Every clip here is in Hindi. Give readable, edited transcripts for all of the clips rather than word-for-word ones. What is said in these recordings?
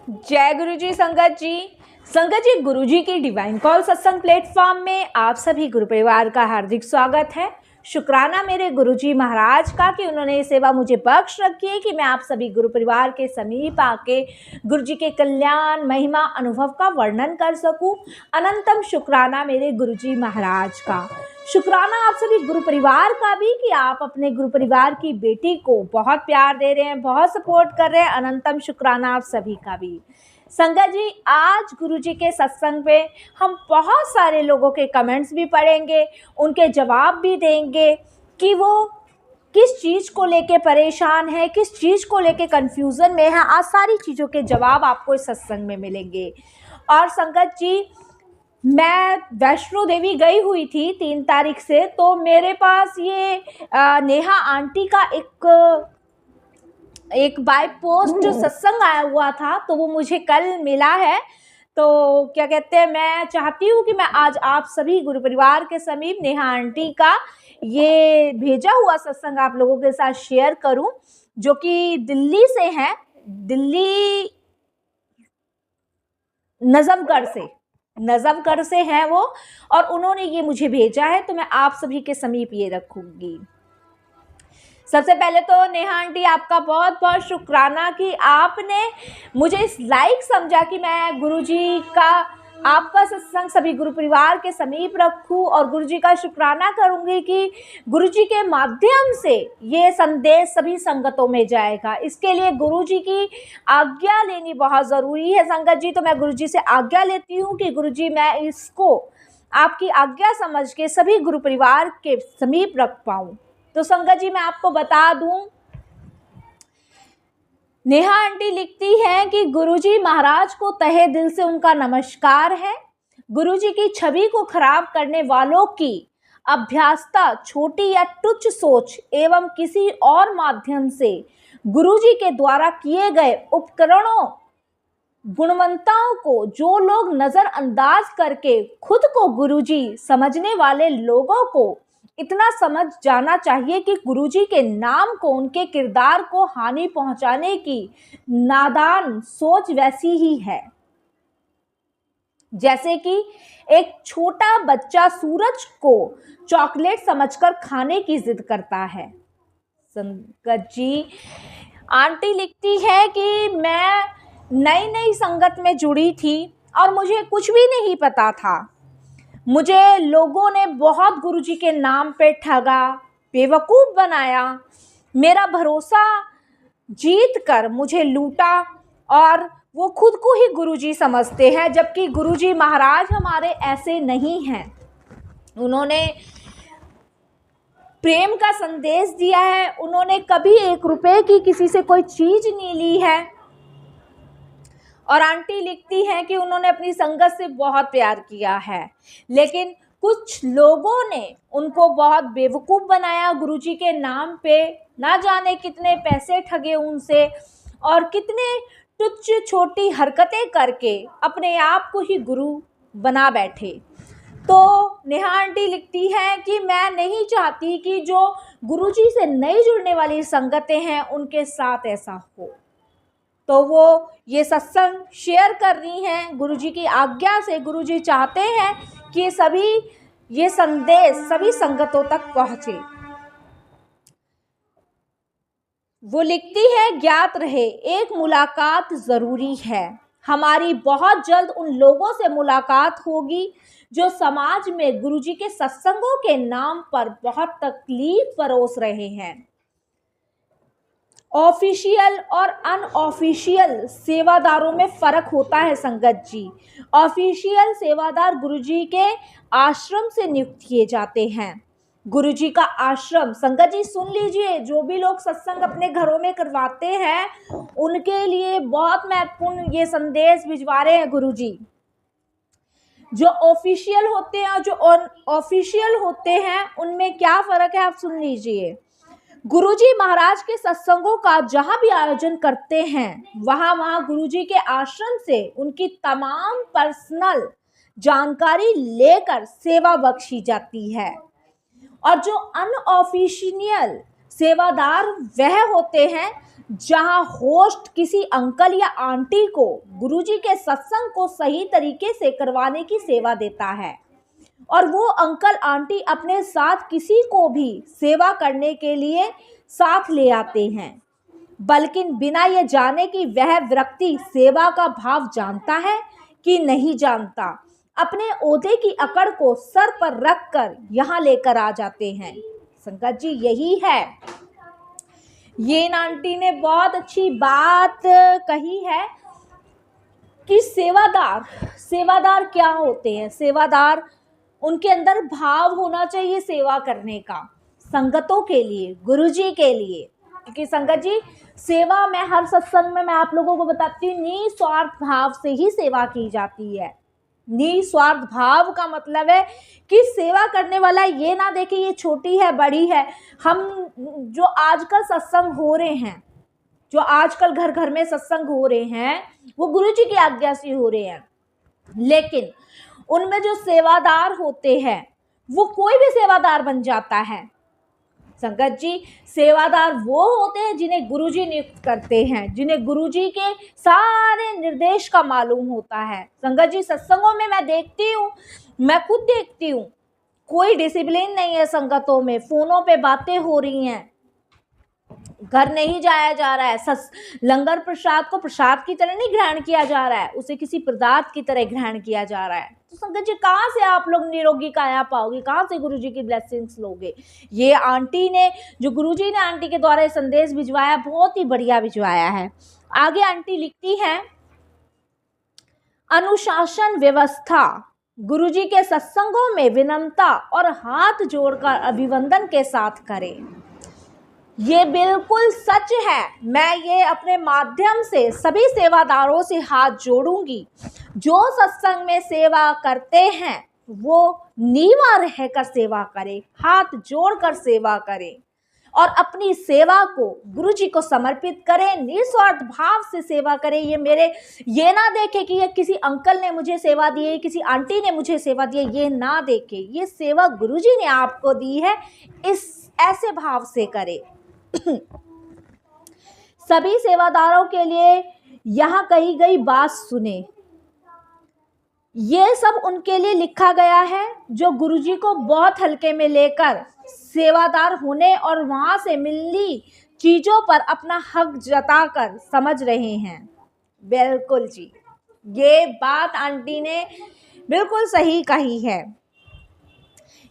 जय गुरु जी। संगत जी गुरु जी की डिवाइन कॉल सत्संग प्लेटफॉर्म में आप सभी गुरु परिवार का हार्दिक स्वागत है। शुक्राना मेरे गुरु जी महाराज का कि उन्होंने ये सेवा मुझे बख्श रखी है कि मैं आप सभी गुरु परिवार के समीप आके गुरु जी के कल्याण महिमा अनुभव का वर्णन कर सकूं। अनंतम शुक्राना मेरे गुरु जी महाराज का। शुक्राना आप सभी गुरु परिवार का भी कि आप अपने गुरु परिवार की बेटी को बहुत प्यार दे रहे हैं, बहुत सपोर्ट कर रहे हैं। अनंतम शुक्राना आप सभी का भी। संगत जी आज गुरु जी के सत्संग पे हम बहुत सारे लोगों के कमेंट्स भी पढ़ेंगे, उनके जवाब भी देंगे कि वो किस चीज़ को लेके परेशान है, किस चीज़ को लेके कंफ्यूजन में है। आज सारी चीज़ों के जवाब आपको इस सत्संग में मिलेंगे। और संगत जी मैं वैष्णो देवी गई हुई थी 3 तारीख से, तो मेरे पास ये नेहा आंटी का एक बाय पोस्ट सत्संग आया हुआ था, तो वो मुझे कल मिला है। तो क्या कहते हैं, मैं चाहती हूँ कि मैं आज आप सभी गुरु परिवार के समीप नेहा आंटी का ये भेजा हुआ सत्संग आप लोगों के साथ शेयर करूं, जो कि दिल्ली से है, दिल्ली नजफगढ़ से हैं वो, और उन्होंने ये मुझे भेजा है, तो मैं आप सभी के समीप ये रखूंगी। सबसे पहले तो नेहा आंटी आपका बहुत बहुत शुक्राना कि आपने मुझे इस लायक समझा कि मैं गुरुजी का आपका सत्संग सभी गुरु परिवार के समीप रखूं, और गुरुजी का शुक्राना करूंगी कि गुरुजी के माध्यम से ये संदेश सभी संगतों में जाएगा। इसके लिए गुरुजी की आज्ञा लेनी बहुत ज़रूरी है संगत जी। तो मैं गुरुजी से आज्ञा लेती हूँ कि गुरुजी मैं इसको आपकी आज्ञा समझ के सभी गुरु परिवार के समीप रख पाऊँ। तो संगत जी मैं आपको बता दूं, नेहा आंटी लिखती हैं कि गुरुजी महाराज को तहे दिल से उनका नमस्कार है। गुरुजी की छवि को खराब करने वालों की अभ्यासता, छोटी या तुच्छ सोच एवं किसी और माध्यम से गुरुजी के द्वारा किए गए उपकरणों गुणवत्ताओं को जो लोग नजरअंदाज करके खुद को गुरुजी समझने वाले लोगों को इतना समझ जाना चाहिए कि गुरुजी के नाम को, उनके किरदार को हानि पहुंचाने की नादान सोच वैसी ही है जैसे कि एक छोटा बच्चा सूरज को चॉकलेट समझकर खाने की जिद करता है। संगत जी आंटी लिखती है कि मैं नई संगत में जुड़ी थी और मुझे कुछ भी नहीं पता था। मुझे लोगों ने बहुत गुरुजी के नाम पे ठगा, बेवकूफ़ बनाया, मेरा भरोसा जीत कर मुझे लूटा, और वो खुद को ही गुरुजी समझते हैं, जबकि गुरुजी महाराज हमारे ऐसे नहीं हैं। उन्होंने प्रेम का संदेश दिया है, उन्होंने कभी 1 रुपए की किसी से कोई चीज़ नहीं ली है। और आंटी लिखती हैं कि उन्होंने अपनी संगत से बहुत प्यार किया है, लेकिन कुछ लोगों ने उनको बहुत बेवकूफ़ बनाया गुरुजी के नाम पे। ना जाने कितने पैसे ठगे उनसे और कितने तुच्छ छोटी हरकतें करके अपने आप को ही गुरु बना बैठे। तो नेहा आंटी लिखती हैं कि मैं नहीं चाहती कि जो गुरुजी से नई जुड़ने वाली संगतें हैं उनके साथ ऐसा हो। तो वो ये सत्संग शेयर कर रही हैं गुरुजी की आज्ञा से। गुरुजी चाहते हैं कि ये संदेश सभी संगतों तक पहुँचे। वो लिखती है, ज्ञात रहे एक मुलाकात ज़रूरी है। हमारी बहुत जल्द उन लोगों से मुलाकात होगी जो समाज में गुरुजी के सत्संगों के नाम पर बहुत तकलीफ परोस रहे हैं। ऑफिशियल और अनऑफिशियल सेवादारों में फ़र्क होता है संगत जी। ऑफिशियल सेवादार गुरुजी के आश्रम से नियुक्त किए जाते हैं। गुरुजी का आश्रम, संगत जी सुन लीजिए, जो भी लोग सत्संग अपने घरों में करवाते हैं उनके लिए बहुत महत्वपूर्ण ये संदेश भिजवा रहे हैं गुरुजी। जो ऑफिशियल होते हैं और जो अनऑफिशियल होते हैं उनमें क्या फ़र्क है आप सुन लीजिए। गुरुजी महाराज के सत्संगों का जहाँ भी आयोजन करते हैं वहाँ गुरुजी के आश्रम से उनकी तमाम पर्सनल जानकारी लेकर सेवा बख्शी जाती है। और जो अनऑफिशियल सेवादार वह होते हैं जहां होस्ट किसी अंकल या आंटी को गुरुजी के सत्संग को सही तरीके से करवाने की सेवा देता है और वो अंकल आंटी अपने साथ किसी को भी सेवा करने के लिए साथ ले आते हैं, बल्कि बिना ये जाने कि वह व्यक्ति सेवा का भाव जानता है कि नहीं जानता, अपने ओहदे की अकड़ को सर पर रखकर यहाँ लेकर आ जाते हैं। संगत जी, यही है। ये आंटी ने बहुत अच्छी बात कही है कि सेवादार क्या होते हैं। सेवादार, उनके अंदर भाव होना चाहिए सेवा करने का, संगतों के लिए, गुरुजी के लिए। क्योंकि संगत जी, सेवा में हर सत्संग में मैं आप लोगों को बताती हूँ, निस्वार्थ भाव से ही सेवा की जाती है। निस्वार्थ भाव का मतलब है कि सेवा करने वाला ये ना देखे ये छोटी है बड़ी है। हम जो आजकल सत्संग हो रहे हैं, जो आजकल घर घर में सत्संग हो रहे हैं, वो गुरुजी की आज्ञा से हो रहे हैं, लेकिन उनमें जो सेवादार होते हैं वो कोई भी सेवादार बन जाता है। संगत जी, सेवादार वो होते हैं जिन्हें गुरुजी नियुक्त करते हैं, जिन्हें गुरुजी के सारे निर्देश का मालूम होता है। संगत जी, सत्संगों में मैं देखती हूँ, मैं खुद देखती हूँ, कोई डिसिप्लिन नहीं है संगतों में। फोनों पे बातें हो रही हैं, घर नहीं जाया जा रहा है, लंगर प्रसाद को प्रसाद की तरह नहीं ग्रहण किया जा रहा है, उसे किसी पदार्थ की तरह ग्रहण किया जा रहा है। तो संगत जी, कहाँ से आप लोग निरोगी काया पाओगे, कहाँ से गुरुजी की ब्लेसिंग्स लोगे। ये आंटी ने, जो गुरुजी ने आंटी के द्वारा संदेश भिजवाया, बहुत ही बढ़िया भिजवाया है। आगे आंटी लिखती हैं, अनुशासन व्यवस्था गुरुजी के सत्संगों में विनम्रता और हाथ जोड़कर अभिवंदन के साथ करें। ये बिल्कुल सच है। मैं ये अपने माध्यम से सभी सेवादारों से हाथ जोड़ूंगी, जो सत्संग में सेवा करते हैं वो नीवा रहकर सेवा करें, हाथ जोड़कर सेवा करें और अपनी सेवा को गुरुजी को समर्पित करें, निस्वार्थ भाव से सेवा करें। ये ना देखे कि ये किसी अंकल ने मुझे सेवा दी है, किसी आंटी ने मुझे सेवा दी है, ये ना देखे। ये सेवा गुरुजी ने आपको दी है, इस ऐसे भाव से करें। सभी सेवादारों के लिए यहाँ कही गई बात सुने। ये सब उनके लिए लिखा गया है जो गुरुजी को बहुत हल्के में लेकर सेवादार होने और वहां से मिलनी चीजों पर अपना हक जताकर समझ रहे हैं। बिल्कुल जी, ये बात आंटी ने बिल्कुल सही कही है।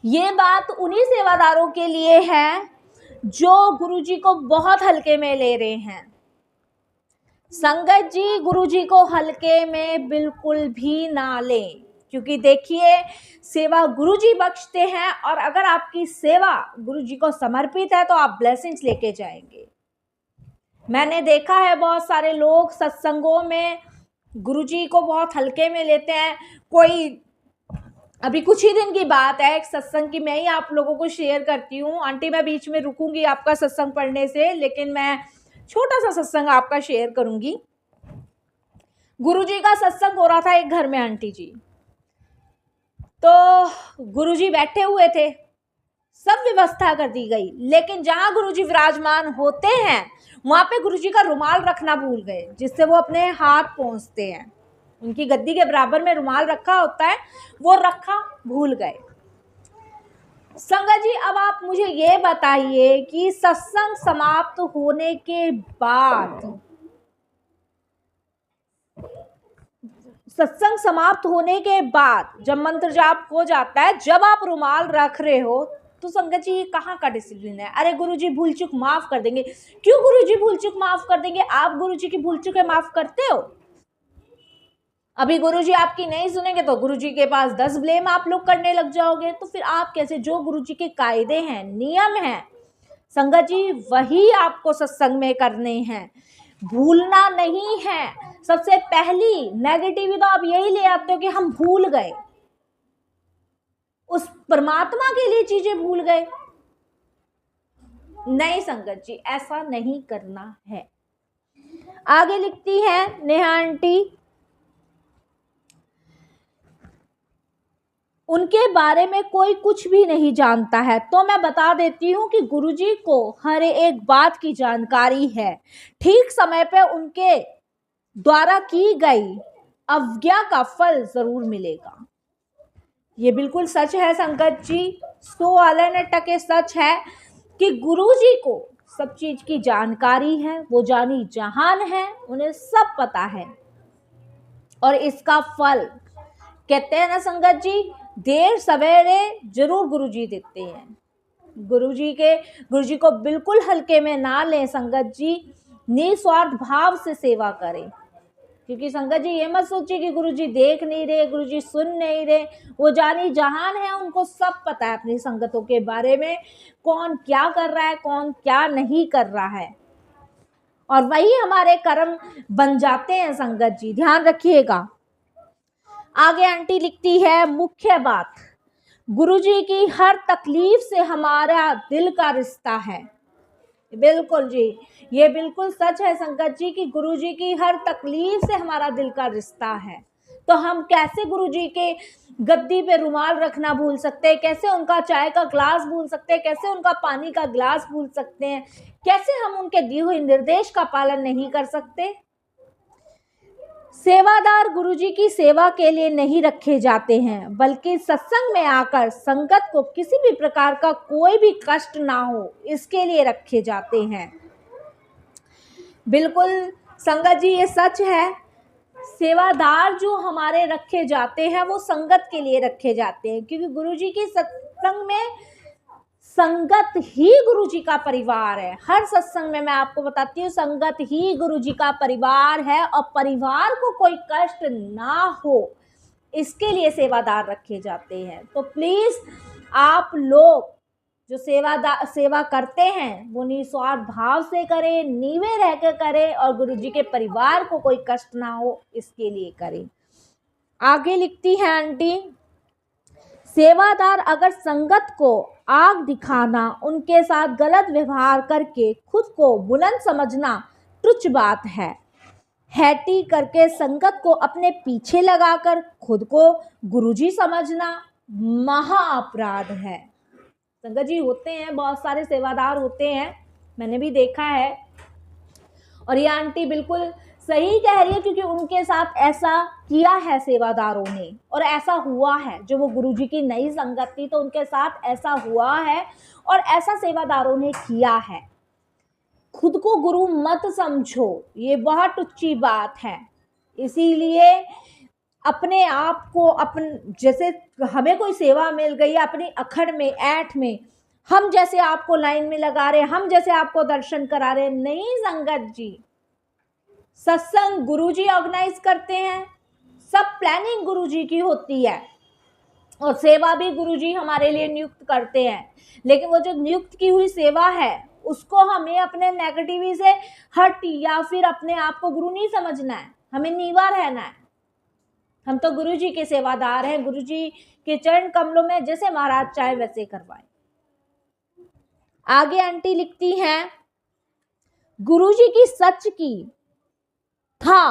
ये बात उन्हीं सेवादारों के लिए है जो गुरुजी को बहुत हल्के में ले रहे हैं। संगत जी, गुरुजी को हल्के में बिल्कुल भी ना लें, क्योंकि देखिए, सेवा गुरुजी बख्शते हैं और अगर आपकी सेवा गुरुजी को समर्पित है तो आप ब्लेसिंग्स लेके जाएंगे। मैंने देखा है बहुत सारे लोग सत्संगों में गुरुजी को बहुत हल्के में लेते हैं। कोई, अभी कुछ ही दिन की बात है, एक सत्संग की मैं ही आप लोगों को शेयर करती हूँ। आंटी, मैं बीच में रुकूंगी आपका सत्संग पढ़ने से, लेकिन मैं छोटा सा सत्संग आपका शेयर करूंगी। गुरुजी का सत्संग हो रहा था एक घर में आंटी जी, तो गुरुजी बैठे हुए थे, सब व्यवस्था कर दी गई, लेकिन जहां गुरुजी विराजमान होते हैं वहां पे गुरुजी का रुमाल रखना भूल गए, जिससे वो अपने हाथ पोंछते हैं। उनकी गद्दी के बराबर में रुमाल रखा होता है, वो रखा भूल गए। संगत जी, अब आप मुझे ये बताइए कि सत्संग समाप्त होने के बाद, सत्संग समाप्त होने के बाद जब मंत्र जाप हो जाता है, जब आप रुमाल रख रहे हो, तो संगत जी, ये कहाँ का डिसिप्लिन है। अरे गुरुजी भूल चूक माफ कर देंगे। क्यों गुरुजी भूल चूक माफ कर देंगे? आप गुरुजी की भूल चूक माफ करते हो? अभी गुरुजी आपकी नहीं सुनेंगे तो गुरुजी के पास 10 ब्लेम आप लोग करने लग जाओगे, तो फिर आप कैसे? जो गुरुजी के कायदे हैं, नियम हैं संगत जी, वही आपको सत्संग में करने हैं, भूलना नहीं है। सबसे पहली नेगेटिविटी तो आप यही ले आते हो कि हम भूल गए, उस परमात्मा के लिए चीजें भूल गए। नहीं संगत जी, ऐसा नहीं करना है। आगे लिखती हैं नेहा आंटी, उनके बारे में कोई कुछ भी नहीं जानता है। तो मैं बता देती हूँ कि गुरुजी को हर एक बात की जानकारी है। ठीक समय पे उनके द्वारा की गई अवज्ञा का फल जरूर मिलेगा। ये बिल्कुल सच है संगत जी, 100 आने टके सच है कि गुरुजी को सब चीज की जानकारी है, वो जानी जहान है, उन्हें सब पता है। और इसका फल कहते हैं ना संगत जी, देर सवेरे जरूर गुरुजी देते हैं। गुरुजी को बिल्कुल हल्के में ना लें संगत जी, निस्वार्थ भाव से सेवा करें। क्योंकि संगत जी ये मत सोचिए कि गुरुजी देख नहीं रहे, गुरुजी सुन नहीं रहे, वो जानी जहान है, उनको सब पता है अपनी संगतों के बारे में, कौन क्या कर रहा है, कौन क्या नहीं कर रहा है, और वही हमारे कर्म बन जाते हैं संगत जी, ध्यान रखिएगा। आगे आंटी लिखती है, मुख्य बात, गुरुजी की हर तकलीफ से हमारा दिल का रिश्ता है। बिल्कुल जी, ये बिल्कुल सच है संगत जी कि गुरुजी की हर तकलीफ से हमारा दिल का रिश्ता है। तो हम कैसे गुरुजी के गद्दी पे रुमाल रखना भूल सकते हैं, कैसे उनका चाय का ग्लास भूल सकते हैं, कैसे उनका पानी का ग्लास भूल सकते हैं, कैसे हम उनके दिए हुए निर्देश का पालन नहीं कर सकते। सेवादार गुरुजी की सेवा के लिए नहीं रखे जाते हैं, बल्कि सत्संग में आकर संगत को किसी भी प्रकार का कोई भी कष्ट ना हो, इसके लिए रखे जाते हैं। बिल्कुल संगत जी ये सच है, सेवादार जो हमारे रखे जाते हैं वो संगत के लिए रखे जाते हैं, क्योंकि गुरुजी की सत्संग में संगत ही गुरुजी का परिवार है। हर सत्संग में मैं आपको बताती हूँ, संगत ही गुरुजी का परिवार है, और परिवार को कोई कष्ट ना हो इसके लिए सेवादार रखे जाते हैं। तो प्लीज आप लोग जो सेवा करते हैं वो निस्वार्थ भाव से करें, नीवे रह के करें, और गुरुजी के परिवार को कोई कष्ट ना हो इसके लिए करें। आगे लिखती है आंटी, सेवादार अगर संगत को आग दिखाना, उनके साथ गलत व्यवहार करके खुद को बुलंद समझना तुच्छ बात है। हैटी करके संगत को अपने पीछे लगाकर खुद को गुरुजी समझना महा अपराध है। संगत जी होते हैं, बहुत सारे सेवादार होते हैं, मैंने भी देखा है, और ये आंटी बिल्कुल सही कह रही है, क्योंकि उनके साथ ऐसा किया है सेवादारों ने, और ऐसा हुआ है। जो वो गुरुजी की नई संगत थी तो उनके साथ ऐसा हुआ है, और ऐसा सेवादारों ने किया है। खुद को गुरु मत समझो, ये बहुत ऊंची बात है। इसीलिए अपने आप को जैसे हमें कोई सेवा मिल गई है, अपनी अखड़ में, ऐठ में, हम जैसे आपको लाइन में लगा रहे, हम जैसे आपको दर्शन करा रहे, नहीं संगत जी, सत्संग गुरुजी ऑर्गेनाइज करते हैं, सब प्लानिंग गुरुजी की होती है, और सेवा भी गुरुजी हमारे लिए नियुक्त करते हैं। लेकिन वो जो नियुक्त की हुई सेवा है उसको हमें अपने नेगेटिव से हट या फिर अपने आप को गुरु नहीं समझना है, हमें नीवा रहना है। हम तो गुरुजी के सेवादार हैं, गुरुजी के चरण कमलों में जैसे महाराज चाहे वैसे करवाएं। आगे आंटी लिखती हैं, गुरुजी की सच की था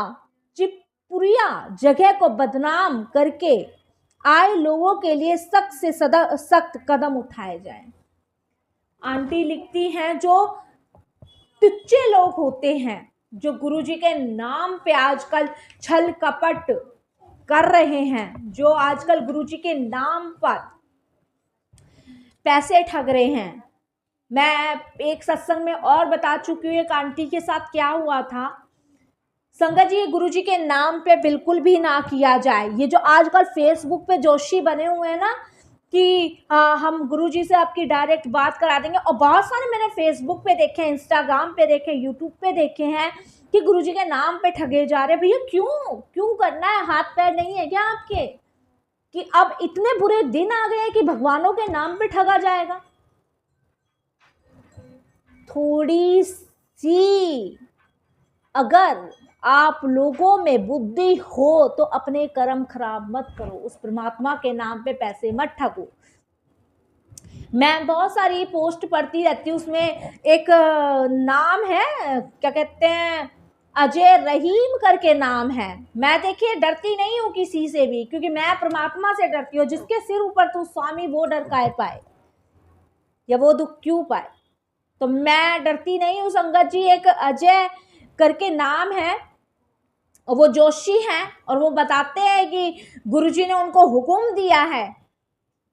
चिपुरिया जगह को बदनाम करके आए लोगों के लिए सख्त से सख्त कदम उठाए जाएं। आंटी लिखती हैं, जो तुच्चे लोग होते हैं, जो गुरुजी के नाम पे आजकल छल कपट कर रहे हैं, जो आजकल गुरुजी के नाम पर पैसे ठग रहे हैं। मैं एक सत्संग में और बता चुकी हूँ एक आंटी के साथ क्या हुआ था। संगत जी, ये गुरुजी के नाम पे बिल्कुल भी ना किया जाए। ये जो आजकल फेसबुक पे जोशी बने हुए हैं ना कि हम गुरुजी से आपकी डायरेक्ट बात करा देंगे, और बहुत सारे मैंने फेसबुक पे देखे हैं, इंस्टाग्राम पे देखे, यूट्यूब पे देखे हैं कि गुरुजी के नाम पे ठगे जा रहे हैं। भैया क्यों करना है? हाथ पैर नहीं है क्या आपके कि अब इतने बुरे दिन आ गए हैं कि भगवानों के नाम पे ठगा जाएगा? थोड़ी सी अगर आप लोगों में बुद्धि हो तो अपने कर्म खराब मत करो, उस परमात्मा के नाम पे पैसे मत ठगो। मैं बहुत सारी पोस्ट पढ़ती रहती हूँ, उसमें एक नाम है, क्या कहते हैं, अजय रहीम करके नाम है। मैं देखिए डरती नहीं हूं किसी से भी, क्योंकि मैं परमात्मा से डरती हूँ। जिसके सिर ऊपर तू स्वामी वो डर काहे पाए, या वो दुख क्यों पाए। तो मैं डरती नहीं हूँ संगत जी। एक अजय करके नाम है, और वो जोशी हैं, और वो बताते हैं कि गुरुजी ने उनको हुक्म दिया है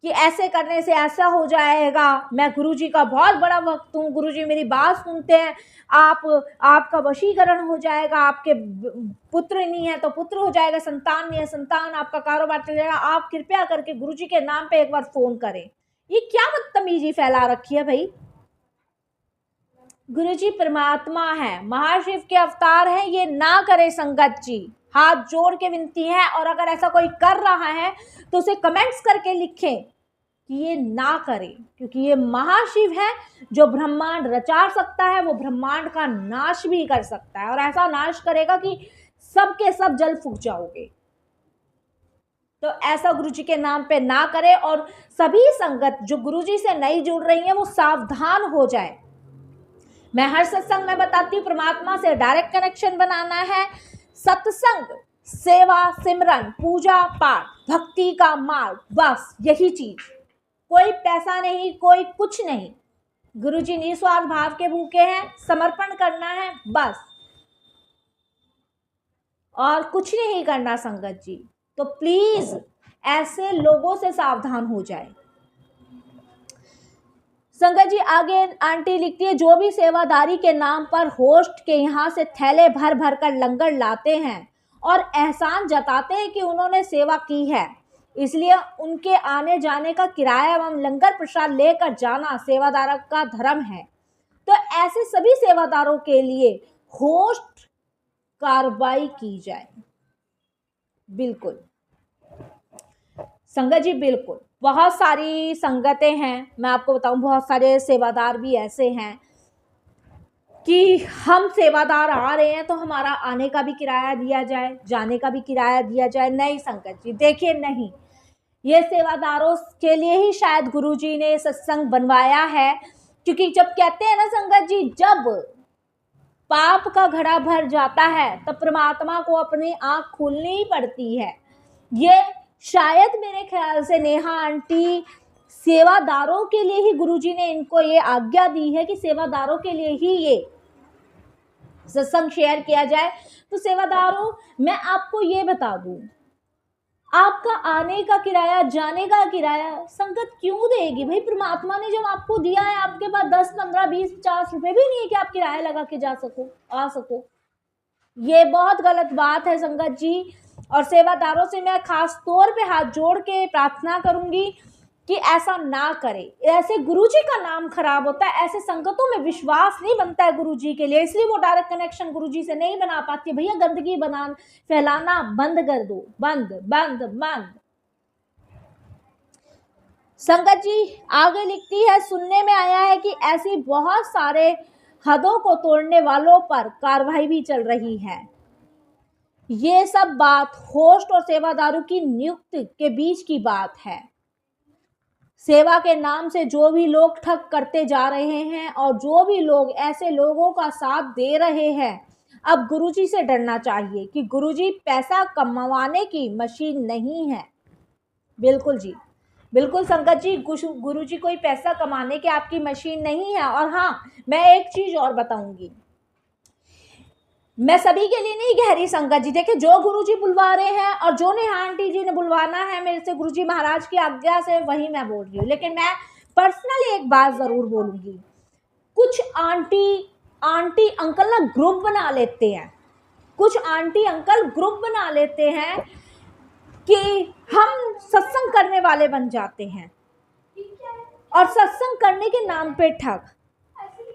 कि ऐसे करने से ऐसा हो जाएगा। मैं गुरुजी का बहुत बड़ा भक्त हूँ, गुरुजी मेरी बात सुनते हैं। आपका वशीकरण हो जाएगा, आपके पुत्र नहीं है तो पुत्र हो जाएगा, संतान नहीं है संतान, आपका कारोबार चल जाएगा। आप कृपया करके गुरुजी के नाम पे एक बार फोन करें। ये क्या बदतमीजी फैला रखी है भाई। गुरुजी परमात्मा है, महाशिव के अवतार हैं, ये ना करे संगत जी। हाथ जोड़ के विनती है, और अगर ऐसा कोई कर रहा है तो उसे कमेंट्स करके लिखें कि ये ना करे, क्योंकि ये महाशिव है जो ब्रह्मांड रचा सकता है, वो ब्रह्मांड का नाश भी कर सकता है, और ऐसा नाश करेगा कि सब के सब जल फूक जाओगे। तो ऐसा गुरुजी के नाम पे ना करे। और सभी संगत जो गुरुजी से नहीं जुड़ रही है वो सावधान हो जाए। मैं हर सत्संग में बताती हूँ, परमात्मा से डायरेक्ट कनेक्शन बनाना है। सत्संग, सेवा, सिमरन, पूजा पाठ, भक्ति का मार्ग, बस यही चीज। कोई पैसा नहीं, कोई कुछ नहीं। गुरुजी निस्वार्थ भाव के भूखे हैं, समर्पण करना है बस, और कुछ नहीं करना संगत जी। तो प्लीज ऐसे लोगों से सावधान हो जाए। संगत जी आगे आंटी लिखती है, जो भी सेवादारी के नाम पर होस्ट के यहाँ से थैले भर भर कर लंगर लाते हैं और एहसान जताते हैं कि उन्होंने सेवा की है, इसलिए उनके आने जाने का किराया एवं लंगर प्रसाद लेकर जाना सेवादार का धर्म है। तो ऐसे सभी सेवादारों के लिए होस्ट कार्रवाई की जाए। बिल्कुल संगत जी, बिल्कुल। बहुत सारी संगतें हैं, मैं आपको बताऊं, बहुत सारे सेवादार भी ऐसे हैं कि हम सेवादार आ रहे हैं तो हमारा आने का भी किराया दिया जाए, जाने का भी किराया दिया जाए। नहीं संगत जी, देखिए नहीं, ये सेवादारों के लिए ही शायद गुरुजी ने सत्संग बनवाया है। क्योंकि जब कहते हैं ना संगत जी, जब पाप का घड़ा भर जाता है तब परमात्मा को अपनी आंख खोलनी ही पड़ती है। ये शायद मेरे ख्याल से नेहा आंटी सेवादारों के लिए ही गुरुजी ने इनको ये आज्ञा दी है कि सेवादारों के लिए ही ये सत्संग शेयर किया जाए। तो सेवादारों, मैं आपको ये बता दूं, आपका आने का किराया, जाने का किराया संगत क्यों देगी भाई। परमात्मा ने जब आपको दिया है, आपके पास 10, 15, 20, 50 रुपए भी नहीं है कि आप किराया लगा के जा सको, आ सको। ये बहुत गलत बात है संगत जी। और सेवादारों से मैं खास तौर पे हाथ जोड़ के प्रार्थना करूंगी कि ऐसा ना करें। ऐसे गुरुजी का नाम खराब होता है, ऐसे संगतों में विश्वास नहीं बनता है गुरुजी के लिए, इसलिए वो डायरेक्ट कनेक्शन गुरुजी से नहीं बना पाती। भैया गंदगी फैलाना बंद कर दो, बंद बंद बंद। संगत जी आगे लिखती है, सुनने में आया है कि ऐसी बहुत सारे हदों को तोड़ने वालों पर कार्रवाई भी चल रही है। ये सब बात होस्ट और सेवादारों की नियुक्ति के बीच की बात है। सेवा के नाम से जो भी लोग ठग करते जा रहे हैं और जो भी लोग ऐसे लोगों का साथ दे रहे हैं, अब गुरुजी से डरना चाहिए कि गुरुजी पैसा कमाने की मशीन नहीं है। बिल्कुल जी, बिल्कुल संगत जी, गुरुजी कोई पैसा कमाने की आपकी मशीन नहीं है। और हाँ, मैं एक चीज और बताऊंगी, मैं सभी के लिए नहीं कह रही संगत जी। देखिए, जो गुरुजी बुलवा रहे हैं और जो नेहा आंटी जी ने बुलवाना है मेरे से गुरुजी महाराज की आज्ञा से, वही मैं बोल रही हूँ। लेकिन मैं पर्सनली एक बात जरूर बोलूंगी, कुछ आंटी अंकल ना ग्रुप बना लेते हैं, कुछ आंटी अंकल ग्रुप बना लेते हैं कि हम सत्संग करने वाले बन जाते हैं, और सत्संग करने के नाम पे ठग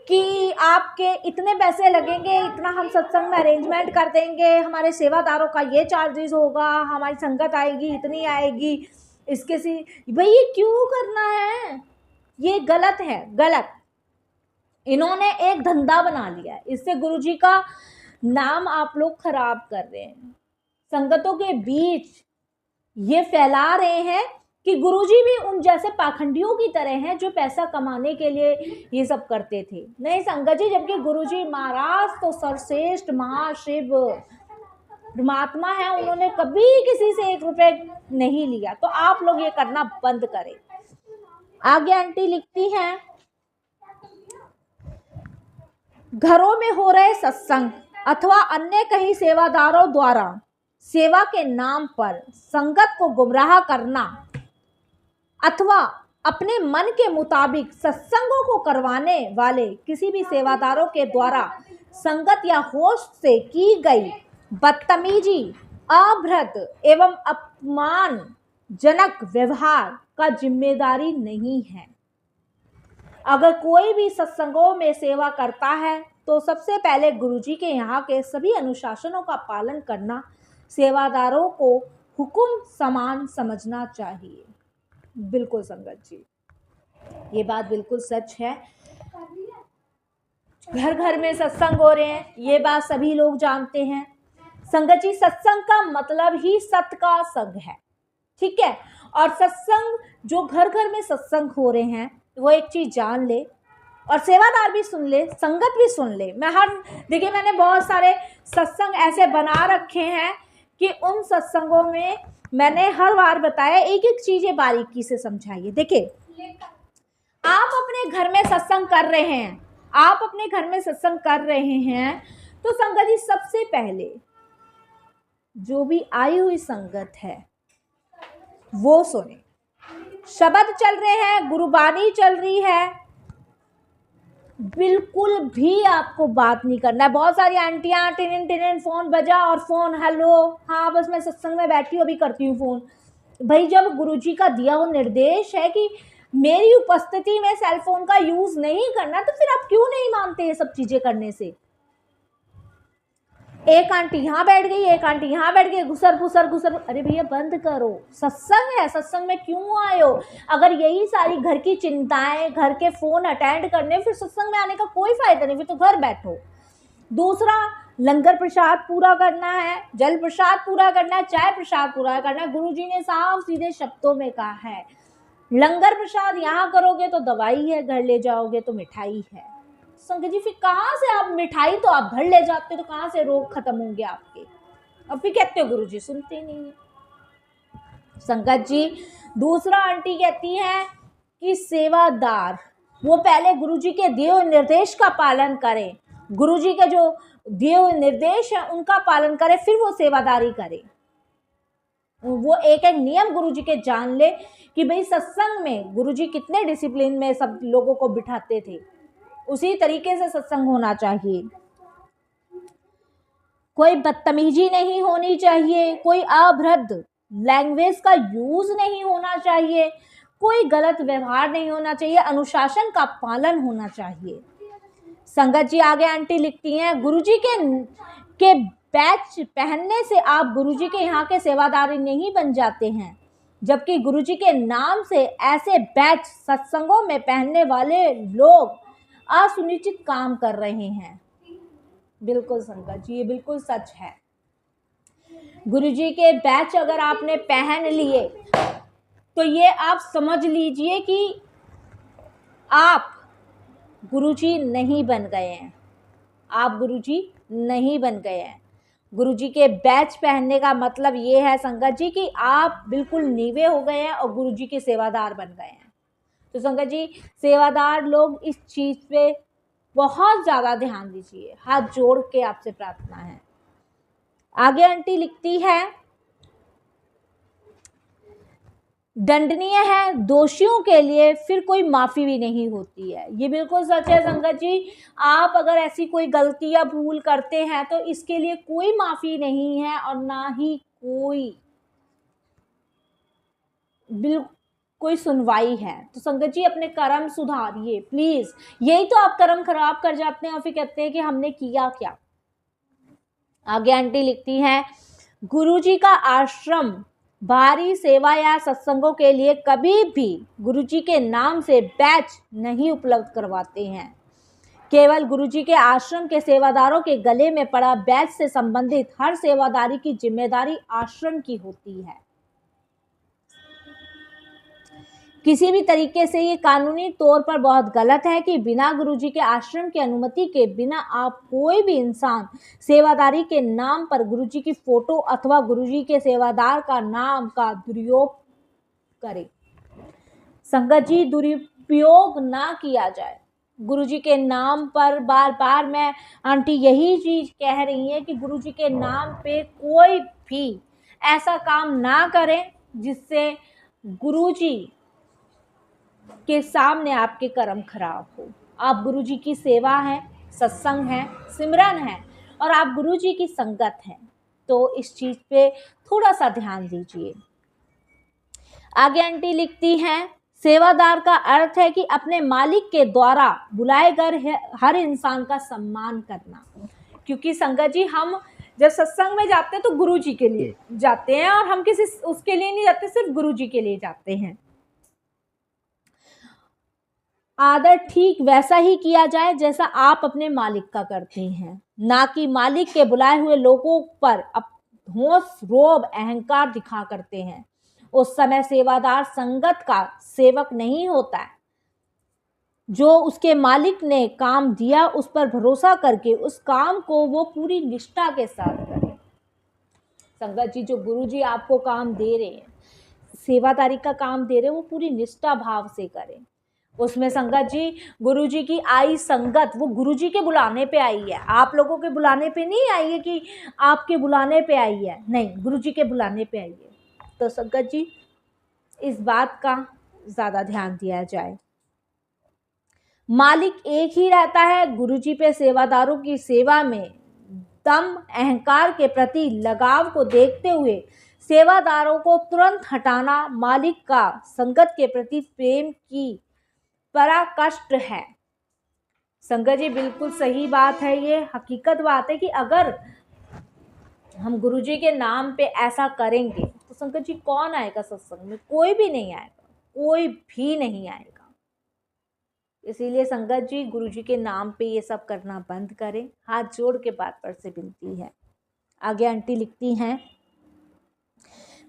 कि आपके इतने पैसे लगेंगे, इतना हम सत्संग में अरेंजमेंट कर देंगे, हमारे सेवादारों का ये चार्जेस होगा, हमारी संगत आएगी, इतनी आएगी, इसके से भाई ये क्यों करना है। ये गलत है, गलत। इन्होंने एक धंधा बना लिया है, इससे गुरुजी का नाम आप लोग खराब कर रहे हैं। संगतों के बीच ये फैला रहे हैं कि गुरुजी भी उन जैसे पाखंडियों की तरह हैं जो पैसा कमाने के लिए ये सब करते थे। नहीं संगत जी, जबकि गुरुजी महाराज तो सर्वश्रेष्ठ महाशिव परमात्मा है, उन्होंने कभी किसी से 1 रुपए नहीं लिया। तो आप लोग ये करना बंद करें। आगे आंटी लिखती हैं, घरों में हो रहे सत्संग अथवा अन्य कहीं सेवादारों द्वारा सेवा के नाम पर संगत को गुमराह करना अथवा अपने मन के मुताबिक सत्संगों को करवाने वाले किसी भी सेवादारों के द्वारा संगत या होस्ट से की गई बदतमीजी, अभद्र एवं अपमानजनक व्यवहार का जिम्मेदारी नहीं है। अगर कोई भी सत्संगों में सेवा करता है तो सबसे पहले गुरुजी के यहाँ के सभी अनुशासनों का पालन करना सेवादारों को हुक्म समान समझना चाहिए। बिल्कुल संगत जी, ये बात बिल्कुल सच है। घर घर में सत्संग हो रहे हैं, ये बात सभी लोग जानते हैं। संगत जी, सत्संग का मतलब ही सत का संग है, ठीक है। और सत्संग जो घर घर में सत्संग हो रहे हैं वो एक चीज जान ले, और सेवादार भी सुन ले, संगत भी सुन ले। देखिए मैंने बहुत सारे सत्संग ऐसे बना रखे हैं कि उन सत्संगों में मैंने हर बार बताया, एक एक चीजें बारीकी से समझाइए। देखिए आप अपने घर में सत्संग कर रहे हैं, आप अपने घर में सत्संग कर रहे हैं, तो संगत जी सबसे पहले जो भी आई हुई संगत है वो सुने। शब्द चल रहे हैं, गुरुबानी चल रही है, बिल्कुल भी आपको बात नहीं करना है। बहुत सारी आंटियां टिन टिन फोन बजा और फोन हेलो, हाँ बस मैं सत्संग में बैठी हूँ अभी करती हूँ फोन। भाई जब गुरुजी का दिया हुआ निर्देश है कि मेरी उपस्थिति में सेल फोन का यूज नहीं करना, तो फिर आप क्यों नहीं मानते ये सब चीजें करने से। एक आंटी यहाँ बैठ गई, एक आंटी यहाँ बैठ गई, घुसर घुसर घुसर। अरे भैया बंद करो, सत्संग है, सत्संग में क्यों आए हो। अगर यही सारी घर की चिंताएं, घर के फोन अटेंड करने, फिर सत्संग में आने का कोई फायदा नहीं, फिर तो घर बैठो। दूसरा, लंगर प्रसाद पूरा करना है, जल प्रसाद पूरा करना है, चाय प्रसाद पूरा करना है। गुरुजी ने साफ सीधे शब्दों में कहा है, लंगर प्रसाद यहाँ करोगे तो दवाई है, घर ले जाओगे तो मिठाई है। संगत जी फिर कहाँ से आप मिठाई तो आप घर ले जाते हो, तो कहाँ से रोग खत्म होंगे आपके। अब फिर कहते हो गुरुजी सुनते नहीं है। संगत जी दूसरा आंटी कहती हैं कि सेवादार वो पहले गुरुजी के दिए हुए निर्देश का पालन करें, गुरुजी के जो दिए हुए निर्देश है उनका पालन करे, फिर वो सेवादारी करे। वो एक एक नियम गुरुजी के जान ले कि भाई सत्संग में गुरुजी कितने डिसिप्लिन में सब लोगों को बिठाते थे, उसी तरीके से सत्संग होना चाहिए। कोई बदतमीजी नहीं होनी चाहिए, कोई अभद्र लैंग्वेज का यूज नहीं होना चाहिए, कोई गलत व्यवहार नहीं होना चाहिए, अनुशासन का पालन होना चाहिए। संगत जी आगे आंटी लिखती हैं, गुरुजी के बैच पहनने से आप गुरुजी के यहाँ के सेवादार नहीं बन जाते हैं, जबकि गुरुजी के नाम से ऐसे बैच सत्संगों में पहनने वाले लोग असुनिश्चित काम कर रहे हैं। बिल्कुल संगत जी, ये बिल्कुल सच है। गुरुजी के बैच अगर आपने पहन लिए तो ये आप समझ लीजिए कि आप गुरुजी नहीं बन गए हैं, आप गुरुजी नहीं बन गए हैं। गुरुजी के बैच पहनने का मतलब ये है संगत जी कि आप बिल्कुल नीवे हो गए हैं और गुरुजी के सेवादार बन गए हैं। तो संगत जी सेवादार लोग इस चीज पे बहुत ज्यादा ध्यान दीजिए, हाथ जोड़ के आपसे प्रार्थना है। आगे आंटी लिखती है, दंडनीय है दोषियों के लिए फिर कोई माफी भी नहीं होती है। ये बिल्कुल सच है संगत जी, आप अगर ऐसी कोई गलती या भूल करते हैं तो इसके लिए कोई माफी नहीं है और ना ही कोई सुनवाई है। तो संगत जी अपने कर्म सुधारिए प्लीज, यही तो आप कर्म खराब कर जाते हैं और फिर कहते हैं कि हमने किया क्या। आगे आंटी लिखती हैं, गुरुजी का आश्रम बाहरी सेवा या सत्संगों के लिए कभी भी गुरुजी के नाम से बैच नहीं उपलब्ध करवाते हैं। केवल गुरुजी के आश्रम के सेवादारों के गले में पड़ा बैच से संबंधित हर सेवादारी की जिम्मेदारी आश्रम की होती है। किसी भी तरीके से ये कानूनी तौर पर बहुत गलत है कि बिना गुरुजी के आश्रम की अनुमति के बिना आप कोई भी इंसान सेवादारी के नाम पर गुरुजी की फोटो अथवा गुरुजी के सेवादार का नाम का दुरुपयोग करे। संगत जी, दुरुपयोग ना किया जाए गुरुजी के नाम पर। बार बार मैं आंटी यही चीज कह रही है कि गुरुजी के नाम पे कोई भी ऐसा काम ना करें जिससे गुरुजी के सामने आपके कर्म खराब हो। आप गुरुजी की सेवा है, सत्संग है, सिमरन है और आप गुरुजी की संगत हैं, तो इस चीज पे थोड़ा सा ध्यान दीजिए। आगे आंटी लिखती हैं, सेवादार का अर्थ है कि अपने मालिक के द्वारा बुलाए गए हर इंसान का सम्मान करना। क्योंकि संगत जी, हम जब सत्संग में जाते हैं तो गुरुजी के लिए जाते हैं और हम किसी उसके लिए नहीं जाते, सिर्फ गुरुजी के लिए जाते हैं। आदर ठीक वैसा ही किया जाए जैसा आप अपने मालिक का करते हैं, ना कि मालिक के बुलाए हुए लोगों पर होश रोब अहंकार दिखा करते हैं। उस समय सेवादार संगत का सेवक नहीं होता है। जो उसके मालिक ने काम दिया उस पर भरोसा करके उस काम को वो पूरी निष्ठा के साथ करे। संगत जी, जो गुरुजी आपको काम दे रहे हैं, सेवादारी का काम दे रहे हैं, वो पूरी निष्ठा भाव से करें। उसमें संगत जी, गुरुजी की आई संगत वो गुरुजी के बुलाने पे आई है, आप लोगों के बुलाने पे नहीं आई है कि आपके बुलाने पे आई है, नहीं, गुरुजी के बुलाने पे आई है। तो संगत जी, इस बात का ज्यादा ध्यान दिया जाए। मालिक एक ही रहता है। गुरुजी पे सेवादारों की सेवा में दम अहंकार के प्रति लगाव को देखते हुए सेवादारों को तुरंत हटाना मालिक का संगत के प्रति प्रेम की पराकाष्ठ है। संगत जी, बिल्कुल सही बात है, ये हकीकत बात है कि अगर हम गुरुजी के नाम पे ऐसा करेंगे तो संगत जी कौन आएगा सत्संग में? कोई भी नहीं आएगा, कोई भी नहीं आएगा। इसीलिए संगत जी, गुरुजी के नाम पे ये सब करना बंद करें। हाथ जोड़ के बात पर से विनती है। आगे आंटी लिखती हैं,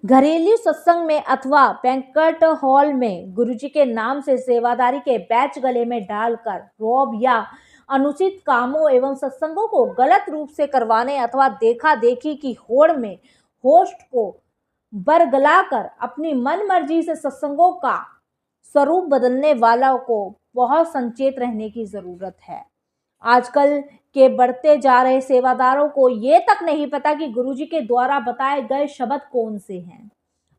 घरेलू सत्संग में अथवा बैंक्वेट हॉल में गुरुजी के नाम से सेवादारी के बैच गले में डालकर रौब या अनुचित कामों एवं सत्संगों को गलत रूप से करवाने अथवा देखा देखी की होड़ में होस्ट को बरगलाकर अपनी मन मर्जी से सत्संगों का स्वरूप बदलने वाला को बहुत संचेत रहने की जरूरत है। आजकल के बढ़ते जा रहे सेवादारों को ये तक नहीं पता कि गुरुजी के द्वारा बताए गए शब्द कौन से हैं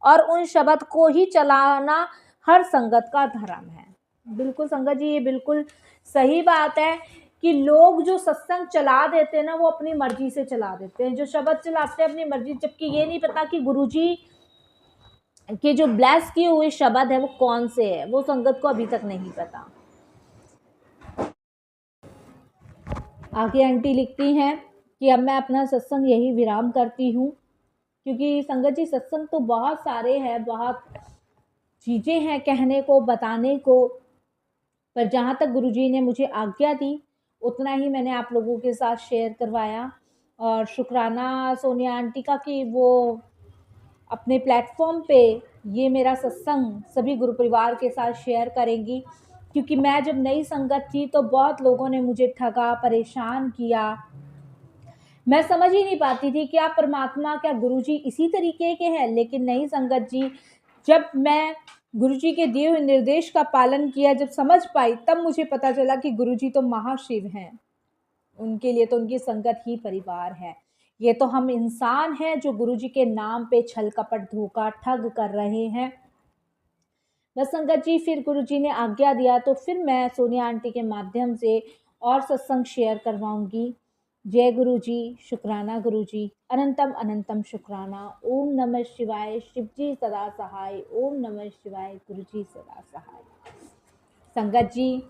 और उन शब्द को ही चलाना हर संगत का धर्म है। बिल्कुल संगत जी, ये बिल्कुल सही बात है कि लोग जो सत्संग चला देते हैं ना, वो अपनी मर्जी से चला देते हैं, जो शब्द चलाते हैं अपनी मर्जी, जबकि ये नहीं पता कि गुरुजी के जो ब्लेस किए हुए शब्द है वो कौन से है, वो संगत को अभी तक नहीं पता। आगे आंटी लिखती हैं कि अब मैं अपना सत्संग यही विराम करती हूँ, क्योंकि संगत जी सत्संग तो बहुत सारे हैं, बहुत चीज़ें हैं कहने को, बताने को, पर जहाँ तक गुरुजी ने मुझे आज्ञा दी उतना ही मैंने आप लोगों के साथ शेयर करवाया। और शुक्राना सोनिया आंटी का कि वो अपने प्लेटफॉर्म पे ये मेरा सत्संग सभी गुरु परिवार के साथ शेयर करेंगी, क्योंकि मैं जब नई संगत थी तो बहुत लोगों ने मुझे ठगा, परेशान किया। मैं समझ ही नहीं पाती थी क्या परमात्मा, क्या गुरुजी इसी तरीके के हैं। लेकिन नई संगत जी, जब मैं गुरुजी के दिए हुए निर्देश का पालन किया, जब समझ पाई, तब मुझे पता चला कि गुरुजी तो महाशिव हैं। उनके लिए तो उनकी संगत ही परिवार है। ये तो हम इंसान हैं जो गुरुजी के नाम पे छल कपट धोखा ठग कर रहे हैं। बस संगत जी, फिर गुरुजी ने आज्ञा दिया तो फिर मैं सोनिया आंटी के माध्यम से और सत्संग शेयर करवाऊंगी। जय गुरुजी, शुक्राना गुरुजी, अनंतम अनंतम शुक्राना। ओम नमः शिवाय, शिवजी सदा सहाय। ओम नमः शिवाय, गुरुजी सदा सहाय। संगत जी,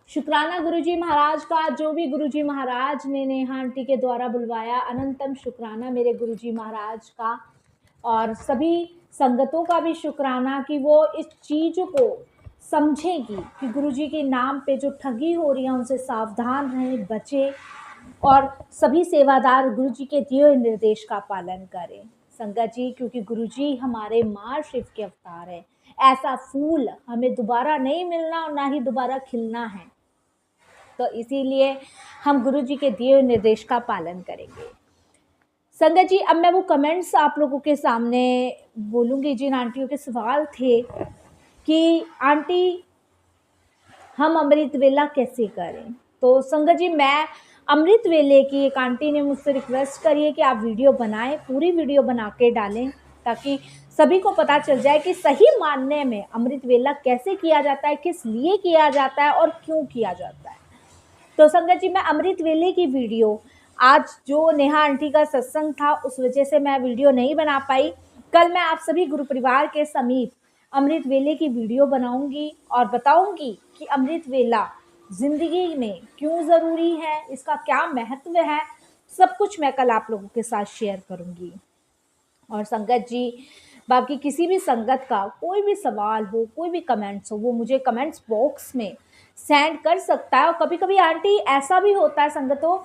शुक्राना गुरुजी महाराज का, जो भी गुरुजी महाराज ने नेहा आंटी के द्वारा बुलवाया, अनंतम शुक्राना मेरे गुरुजी महाराज का। और सभी संगतों का भी शुक्राना कि वो इस चीज़ को समझेगी कि गुरुजी के नाम पे जो ठगी हो रही है उनसे सावधान रहें, बचें और सभी सेवादार गुरुजी के दिए हुए निर्देश का पालन करें। संगत जी, क्योंकि गुरुजी हमारे माँ शिव के अवतार हैं, ऐसा फूल हमें दोबारा नहीं मिलना और ना ही दोबारा खिलना है। तो इसीलिए हम गुरु जी के दिए हुए निर्देश का पालन करेंगे। संगत जी, अब मैं वो कमेंट्स आप लोगों के सामने बोलूँगी जिन आंटियों के सवाल थे कि आंटी हम अमृत वेला कैसे करें। तो संगत जी, मैं अमृत वेले की एक आंटी ने मुझसे रिक्वेस्ट करी है कि आप वीडियो बनाएं, पूरी वीडियो बना के डालें ताकि सभी को पता चल जाए कि सही मानने में अमृत वेला कैसे किया जाता है, किस लिए किया जाता है और क्यों किया जाता है। तो संगत जी, मैं अमृत वेले की वीडियो आज जो नेहा आंटी का सत्संग था उस वजह से मैं वीडियो नहीं बना पाई। कल मैं आप सभी गुरु परिवार के समीप अमृत वेले की वीडियो बनाऊंगी और बताऊंगी कि अमृत वेला जिंदगी में क्यों ज़रूरी है, इसका क्या महत्व है, सब कुछ मैं कल आप लोगों के साथ शेयर करूंगी। और संगत जी, बाकी किसी भी संगत का कोई भी सवाल हो, कोई भी कमेंट्स हो, वो मुझे कमेंट्स बॉक्स में सेंड कर सकता है। और कभी कभी आंटी ऐसा भी होता है संगतों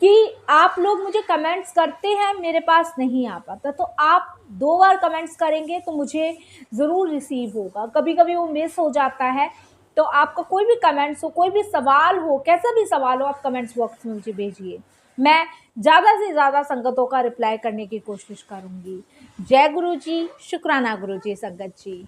कि आप लोग मुझे कमेंट्स करते हैं, मेरे पास नहीं आ पाता, तो आप 2 बार कमेंट्स करेंगे तो मुझे ज़रूर रिसीव होगा। कभी कभी वो मिस हो जाता है। तो आपका कोई भी कमेंट्स हो, कोई भी सवाल हो, कैसा भी सवाल हो, आप कमेंट्स बॉक्स में मुझे भेजिए। मैं ज़्यादा से ज़्यादा संगतों का रिप्लाई करने की कोशिश करूँगी। जय गुरु जी, शुक्राना गुरु जी संगत जी।